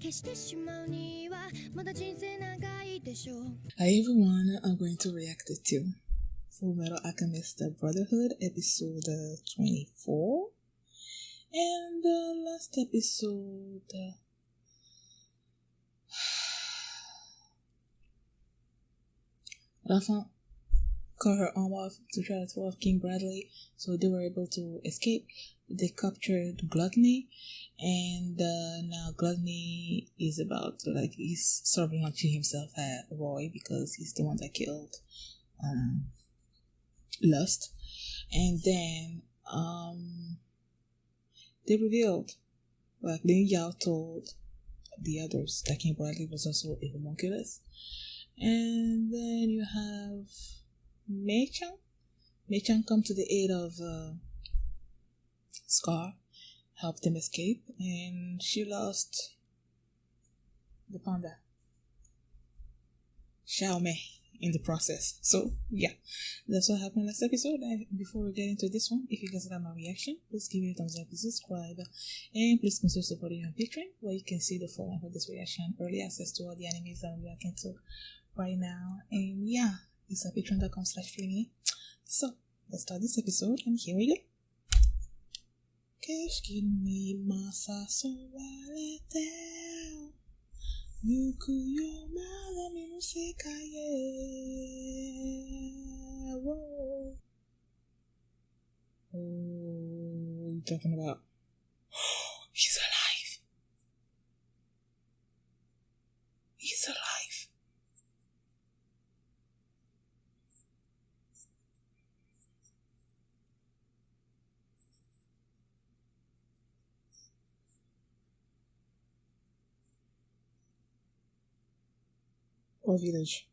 Hi everyone, I'm going to react to Fullmetal Alchemist Brotherhood episode 24 and the last episode Rafa cut her arm off to try to throw off King Bradley, so they were able to escape. They captured Gluttony, and now Gluttony is about to, he's sort of launching himself at Roy because he's the one that killed Lust. And then they revealed, Lin Yao told the others that King Bradley was also a homunculus. And then you have Mei-chan. Mei-chan come to the aid of Scar, helped him escape, and she lost the panda, Xiao Mei, in the process. So yeah, that's what happened last episode. And before we get into this one, if you guys like my reaction, please give it a thumbs up, subscribe, and please consider supporting me on Patreon, where you can see the full length of this reaction, early access to all the animes that I'm reacting to right now. And yeah, it's at patreon.com/FullMetalAlchemist. So let's start this episode, and here we go. Keshkini masa sowarete Yukuyo madami no sekaye. Whoa. Oh, what are you talking about? He's alive. He's alive. Or village.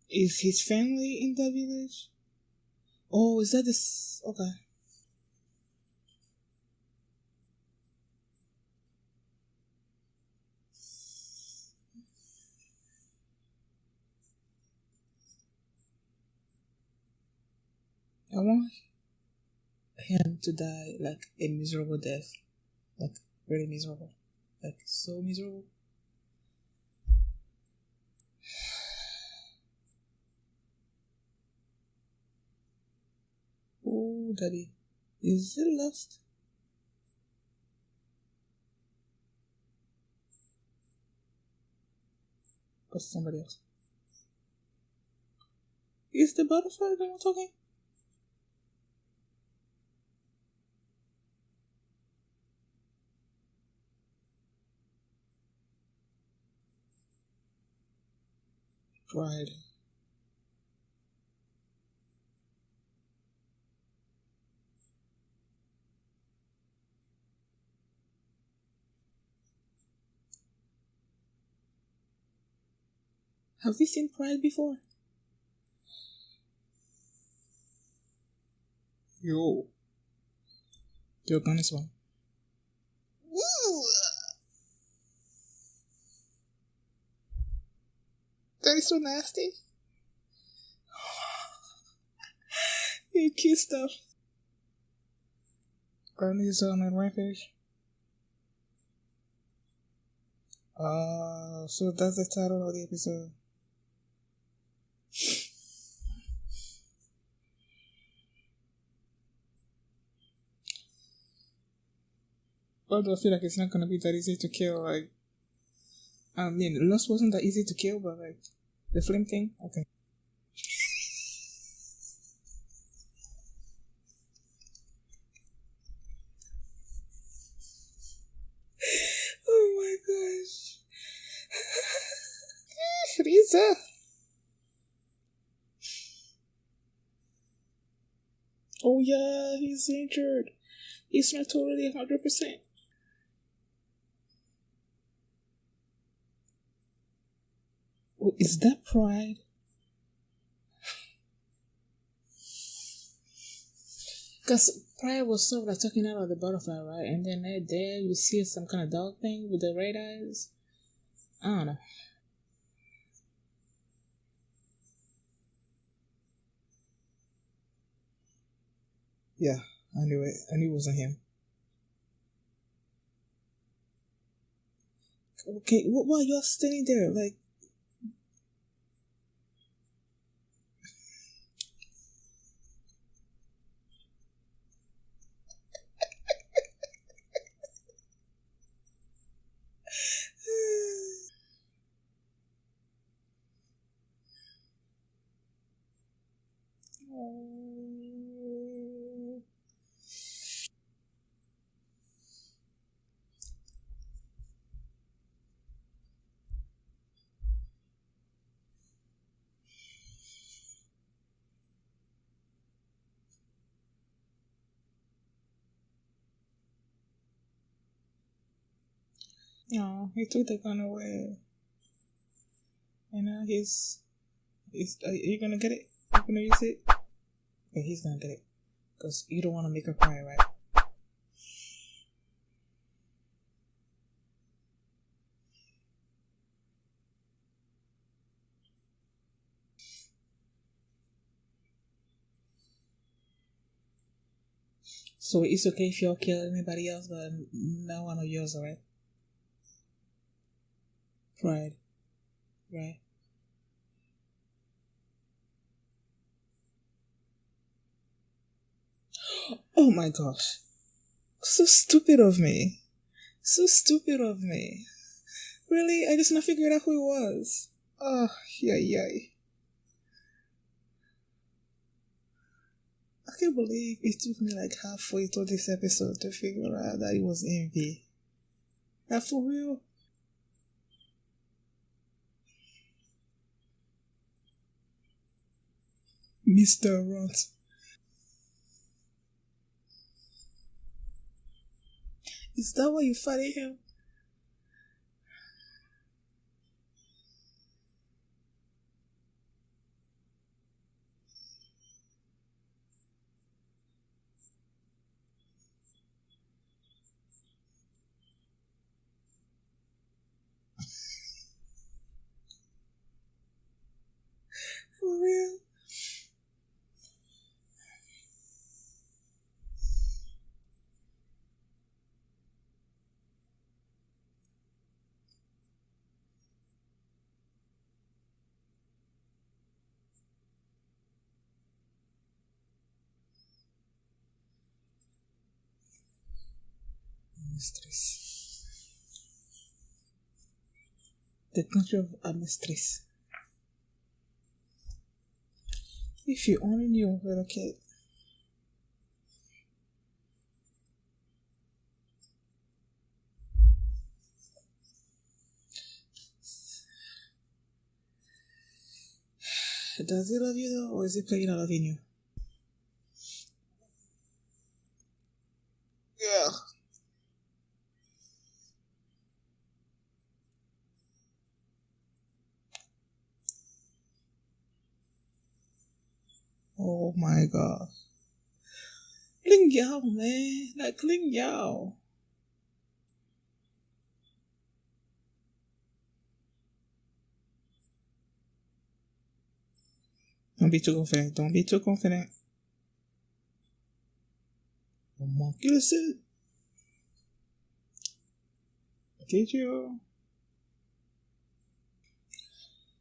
Is his family in that village? Oh, is that this? Okay. I want him to die like a miserable death, like really miserable, like so miserable. Oh, daddy, is it lost? Or somebody else? Is the butterfly the one talking? Pride. Have we seen Pride before? Yo. You're gonna swim. Woo! That is so nasty. You cute stuff. Granny is on a rampage. So that's the title of the episode. Why do I feel like it's not gonna be that easy to kill? I mean, Lost wasn't that easy to kill, but the flame thing, okay. Oh my gosh. Riza. Oh yeah, he's injured. He's not totally 100%. Oh, is that Pride? Because Pride was sort of talking out of the butterfly, right? And then there you see some kind of dog thing with the red eyes. I don't know. Yeah, I knew it. I knew it wasn't him. Okay, why are you standing there? Like, oh. No, he took the gun away. And now he's. Are you gonna get it? You gonna use it? Okay, he's gonna get it. Because you don't want to make her cry, right? So it's okay if you kill anybody else, but not one of yours, alright? Pride. Right. Oh my gosh. So stupid of me. So stupid of me. Really? I just not figured out who it was. Oh, yay. I can't believe it took me like halfway through this episode to figure out that it was Envy. That for real? Mr. Runt. Is that why you fighting him? For real? Mistress. The country of a mistress. If you only knew, but okay. Does he love you though, or is he playing out loving you? Yeah. Oh my god. Ling Yao, man. Like Ling Yao. Don't be too confident. Don't be too confident. Monkey listen. Did you?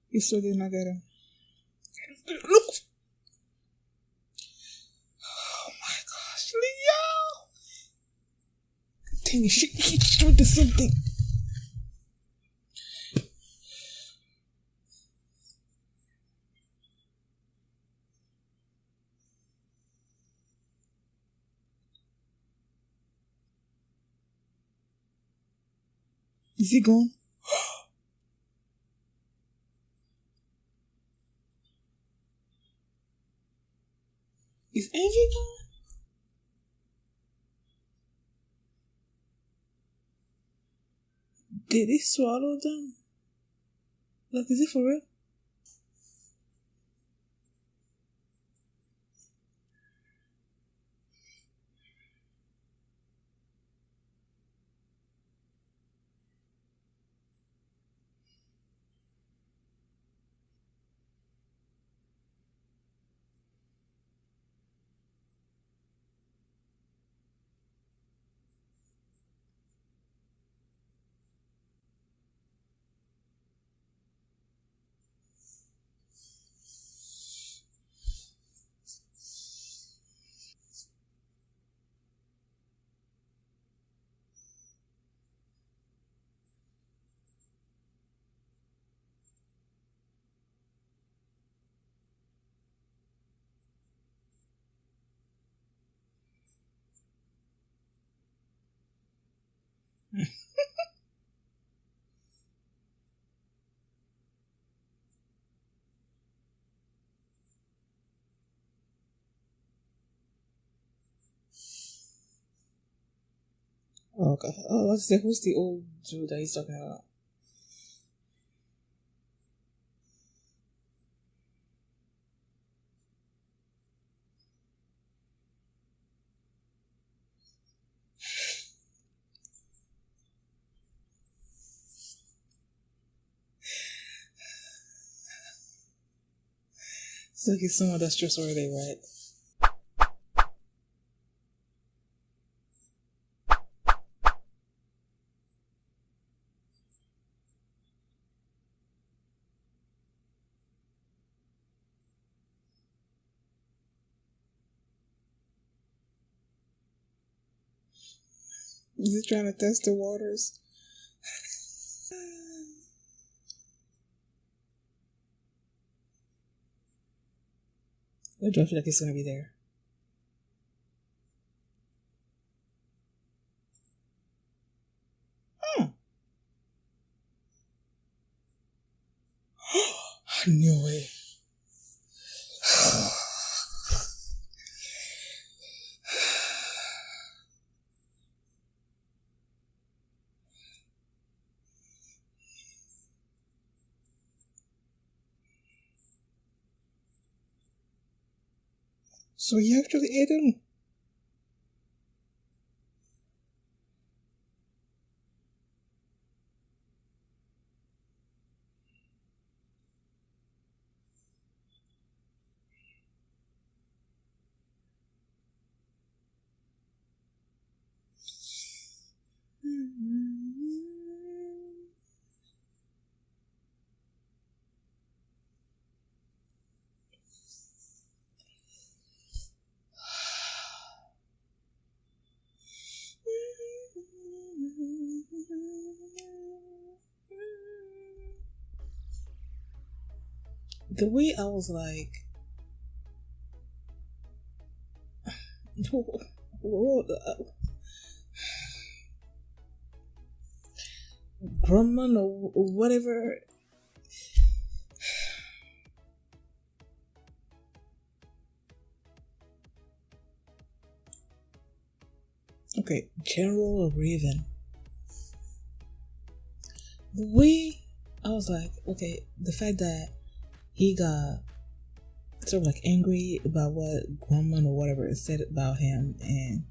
You still did not get him. Look! Oh my gosh, Leo! Dang it, she's doing the same thing. Is he gone? Is Envy gone? Did he swallow them? Like, is it for real? Oh, okay. Who's the old dude that he's talking about? So he's someone that's trustworthy, right? Is he trying to test the waters? Why do I feel like he's gonna be there? I knew it. So he actually ate him? The way I was like, Grumman or whatever. Okay, General Raven. The way I was like, okay, the fact that he got sort of like angry about what Grumman or whatever said about him, and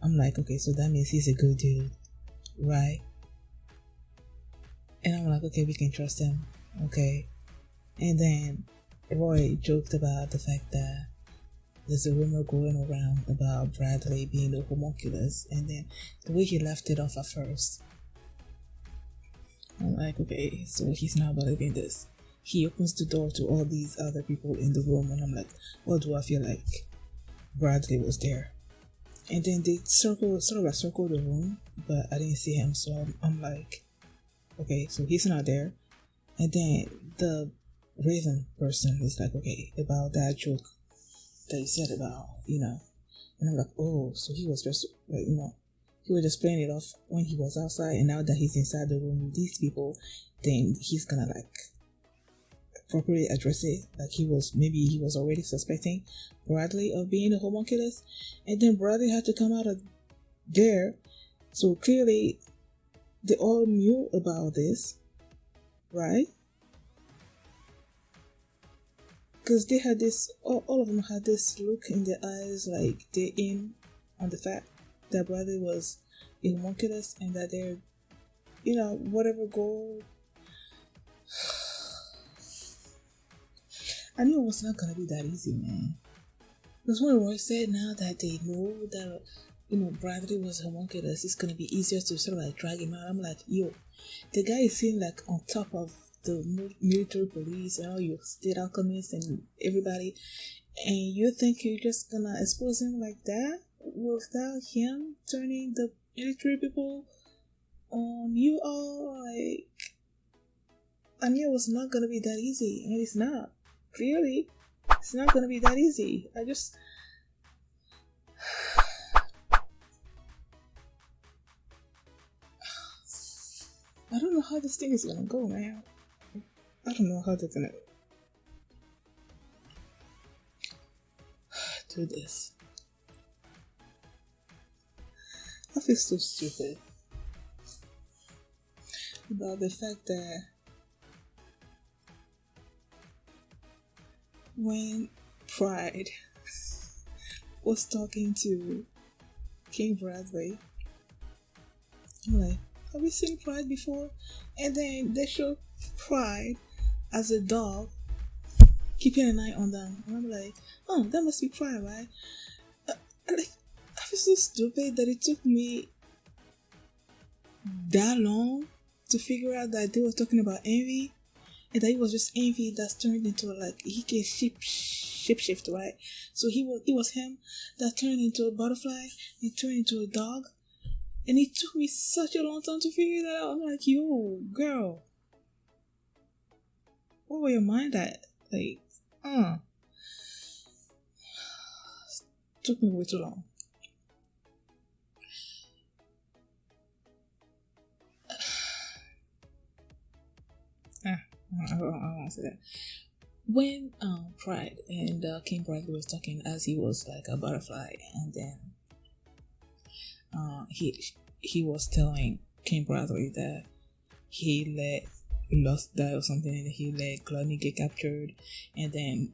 I'm like, okay, so that means he's a good dude, right? And I'm like, okay, we can trust him, okay. And then Roy joked about the fact that there's a rumor going around about Bradley being a homunculus, and then the way he left it off at first, I'm like, okay, so he's not believing this. He opens the door to all these other people in the room, and I'm like, what do I feel like? Bradley was there. And then they sort of like circle the room, but I didn't see him, so I'm like, okay, so he's not there. And then the Raven person is like, okay, about that joke that he said about, and I'm like, oh, so he was just like, he was just playing it off when he was outside, and now that he's inside the room with these people, then he's gonna like properly address it. Like he was already suspecting Bradley of being a homunculus, and then Bradley had to come out of there, so clearly they all knew about this, right? Because they had this, all of them had this look in their eyes, like they're in on the fact that Bradley was a homunculus, and that they're, whatever goal. I knew it was not gonna be that easy, man. Because when Roy said now that they know that, Bradley was a homunculus, it's gonna be easier to sort of like drag him out. I'm like, yo, the guy is sitting like on top of the military police and all your state alchemists and everybody, and you think you're just gonna expose him like that without him turning the military people on you all? Like, I knew it was not gonna be that easy, and it's not. Clearly, it's not gonna be that easy. I don't know how this thing is gonna go, man. I don't know how they're gonna do this. I feel so stupid about the fact that when Pride was talking to King Bradley, I'm like, have you seen Pride before? And then they show Pride as a dog keeping an eye on them, and I'm like, oh, that must be Pride, right? I feel so stupid that it took me that long to figure out that they were talking about envy, and that it was just envy that's turned into, like, he can shapeshift, right? So it was him that turned into a butterfly and turned into a dog, and it took me such a long time to figure that out. I'm like, yo, girl, where were your mind at? Like, took me way too long. I won't say that. When Pride and King Bradley was talking as he was like a butterfly, and then he was telling King Bradley that he let Lust die or something, and he let Gluttony get captured, and then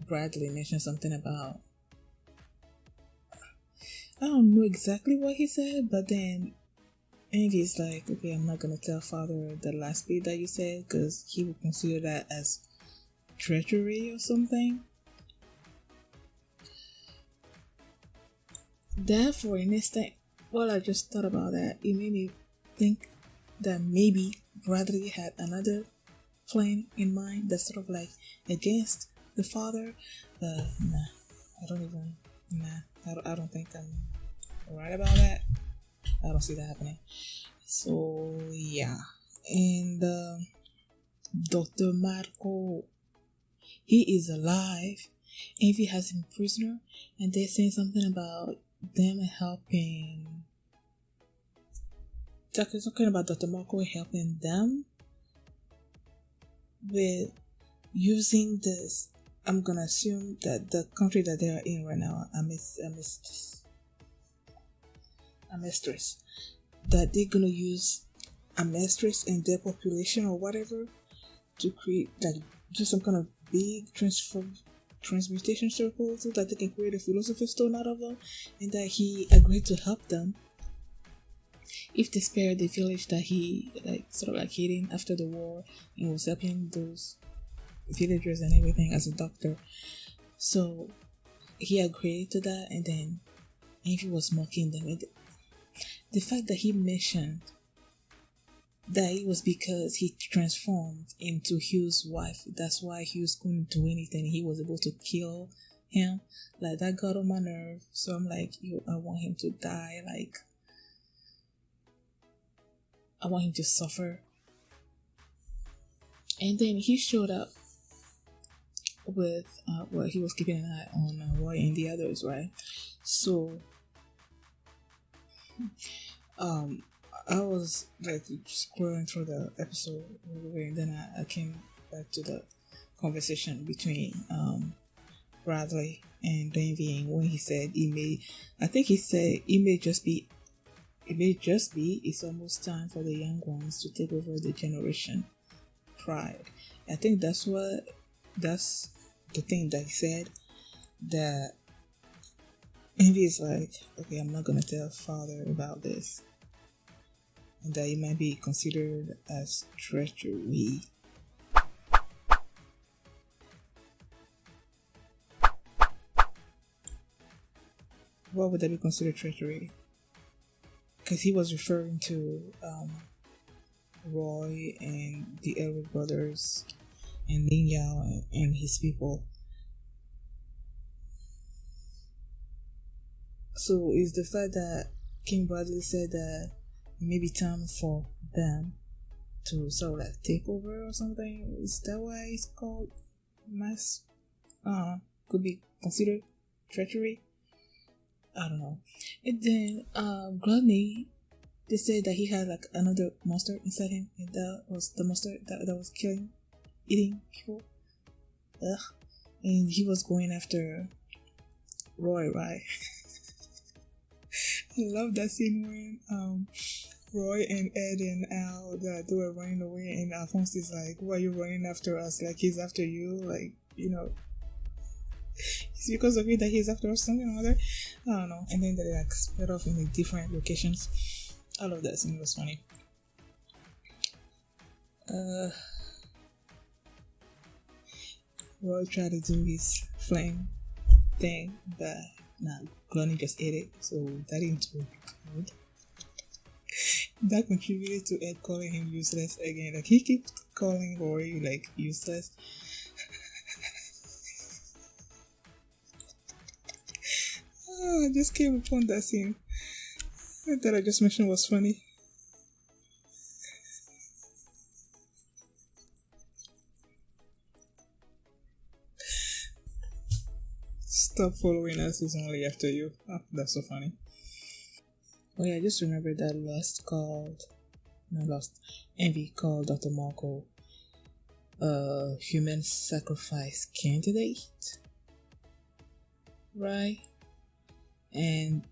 Bradley mentioned something about, I don't know exactly what he said, but then Envy's like, okay, I'm not gonna tell Father the last bit that you said because he would consider that as treachery or something. That for an instant, while I just thought about that, it made me think that maybe Bradley had another plan in mind that's sort of like against the father. I don't think I'm right about that. I don't see that happening. So yeah, and Dr. Marco, he is alive. Envy has him prisoner, and they're saying something about them helping. Talking about Dr. Marco helping them with using this. I'm gonna assume that the country that they are in right now, a mistress, that they're gonna use a mistress and their population or whatever to create, like, do some kind of big transmutation circle so that they can create a philosopher's stone out of them, and that he agreed to help them if they spare the village that he sort of hidden after the war, and was helping those villagers and everything as a doctor. So he agreed to that, and then Envy was mocking them. And the fact that he mentioned that it was because he transformed into Hugh's wife, that's why Hughes couldn't do anything, he was able to kill him, like, that got on my nerve. So I'm like, I want him to die, like, I want him to suffer. And then he showed up with he was keeping an eye on Roy and the others, right? So I was like scrolling through the episode, and then I came back to the conversation between Bradley and Envy, and when he said it may just be it's almost time for the young ones to take over the generation Pride. I think that's the thing that he said, that Envy is like, okay, I'm not gonna tell Father about this, and that it might be considered as treachery. What would that be considered treachery? Because he was referring to Roy and the Elric brothers and Lin Yao and his people. So is the fact that King Bradley said that it may be time for them to sort of take over or something, is that why it's called mass? Could be considered treachery? I don't know. And then Gluttony they said that he had like another monster inside him, and that was the monster that was eating people. Ugh. And he was going after Roy, right? I love that scene when Roy and Ed and Al they were running away, and Alphonse is like, "Why are you running after us? Like he's after you, like it's because of you that he's after us, something or other." I don't know. And then they like split off in like different locations. I love that scene. It was funny. Roy tried to do his flame thing, but Glennie just ate it, so that didn't work good. That contributed to Ed calling him useless again. Like he keeps calling Roy like useless. I just came upon that scene that I just mentioned was funny. Stop following us, he's only after you. Oh, that's so funny. Oh yeah, I just remember that Envy called Dr. Marco a human sacrifice candidate. Right? And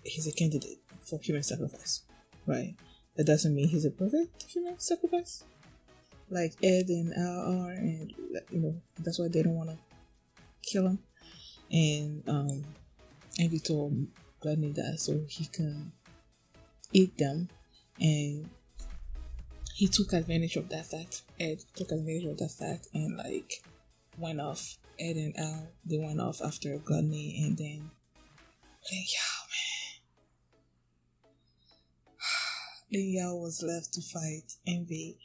he's a candidate for human sacrifice. Right? That doesn't mean he's a perfect human sacrifice. Like Ed and Al are, and that's why they don't want to kill him. And Envy told Gladney that so he can eat them, and he took advantage of that fact. Ed took advantage of that fact and like went off. Ed and Al, they went off after Gladney, and then Lin Yao was left to fight Envy.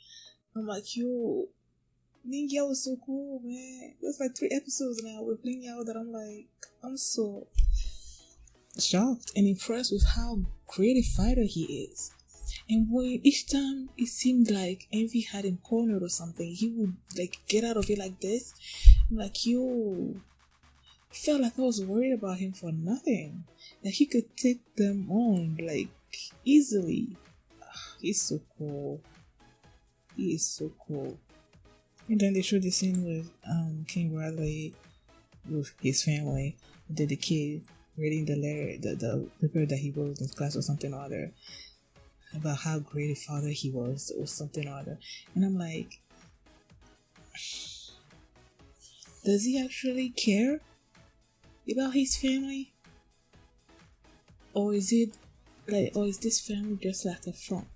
I'm like, yo, Lin Yao was so cool, man. There's like 3 episodes now with Lin Yao that I'm so shocked and impressed with how great a fighter he is. And when each time it seemed like Envy had him cornered or something, he would like get out of it like this. I'm like, yo, I felt like I was worried about him for nothing. That he could take them on like easily. He's so cool. He is so cool. And then they showed the scene with King Bradley with his family. And then the kid reading the letter, the paper that he wrote in class or something or other, about how great a father he was or something or other. And I'm like, does he actually care about his family? Or is this family just like a front?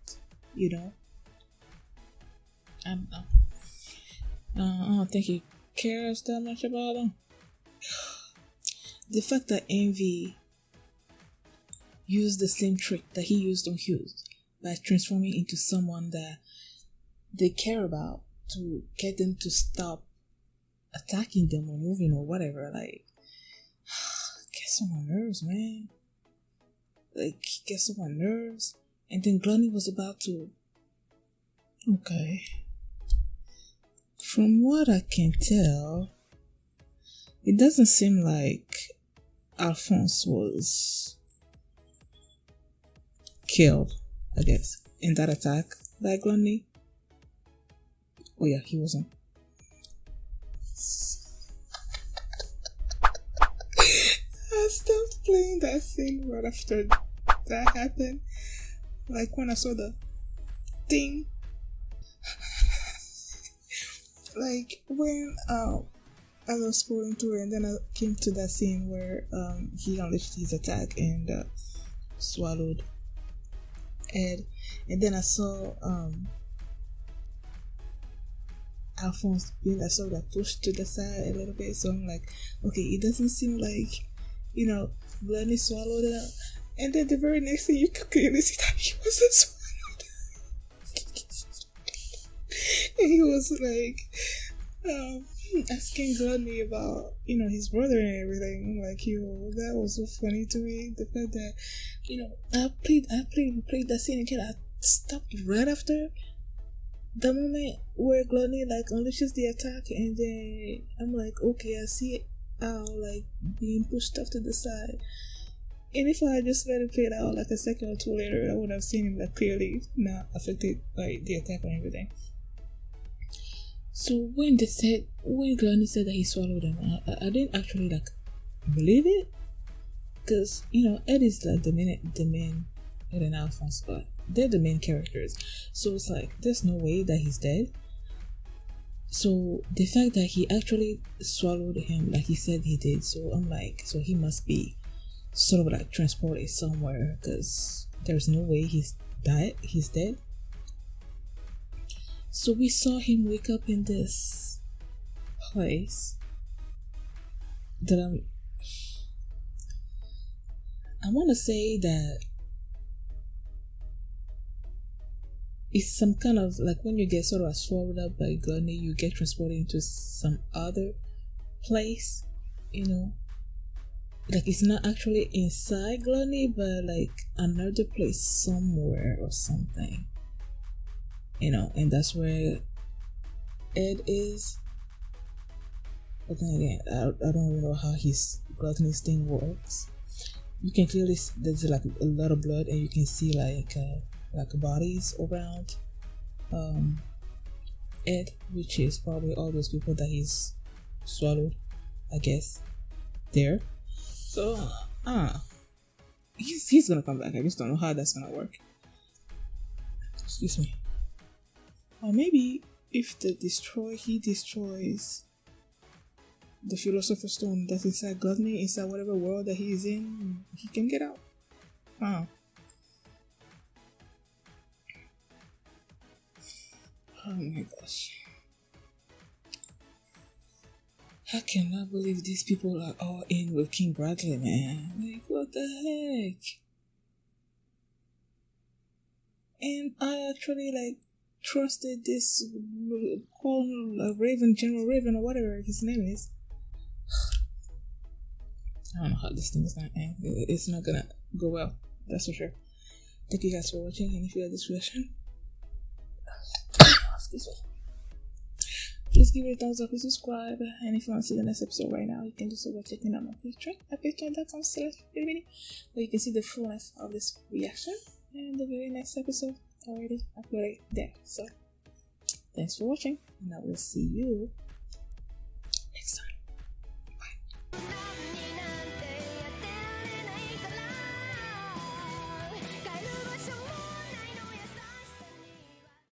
I don't know. I don't think he cares that much about them. The fact that Envy used the same trick that he used on Hughes by transforming into someone that they care about to get them to stop attacking them or moving or whatever, like, gets on my nerves, man. Like, gets on my nerves. And then Glennie was about to... Okay. From what I can tell, it doesn't seem like Alphonse was killed, I guess, in that attack by Glennie. Oh yeah, he wasn't. I stopped playing that scene right after that happened. Like when I saw the thing. Like when I was scrolling through and then I came to that scene where he unleashed his attack and swallowed Ed, and then I saw Alphonse being that sort of pushed to the side a little bit, so I'm like, okay, it doesn't seem like Glennie swallowed it up, and then the very next thing you could clearly see that he wasn't swallowed. And he was like asking Gladney about his brother and everything. I'm like, yo, that was so funny to me. The fact that I played that scene again. I stopped right after the moment where Gladney like unleashes the attack, and then I'm like, okay, I see Al like being pushed off to the side, And if I had just let it play out like a second or two later, I would have seen him like clearly not affected by the attack and everything. So when Glenn said that he swallowed him, I didn't actually like believe it, because Ed is like the main Ed and Alphonse, but they're the main characters. So it's like there's no way that he's dead. So the fact that he actually swallowed him like he said he did, so I'm like, so he must be sort of like transported somewhere, because there's no way he's dead. So we saw him wake up in this place that I want to say that it's some kind of like when you get sort of swallowed up by Gluttony, you get transported into some other place, like it's not actually inside Gluttony, but like another place somewhere or something, and that's where Ed is. But then again, I don't really know how his Gluttony's thing works. You can clearly see there's like a lot of blood, and you can see like bodies around Ed, which is probably all those people that he's swallowed, I guess, there. So he's gonna come back. I just don't know how that's gonna work. Excuse me. Or maybe if he destroys the Philosopher's Stone that's inside Gluttony, inside whatever world that he is in, he can get out. Oh my gosh. I cannot believe these people are all in with King Bradley, man. Like, what the heck? And I actually trusted this Raven, General Raven, or whatever his name is. I don't know how this thing is gonna end. It's not gonna go well, that's for sure. Thank you guys for watching, and if you like this reaction, excuse me, please give it a thumbs up and subscribe. And if you want to see the next episode right now, you can do so by checking out my Patreon at patreon.com/FMAB, where you can see the fullness of this reaction and the very next episode already uploaded there. So thanks for watching, and I will see you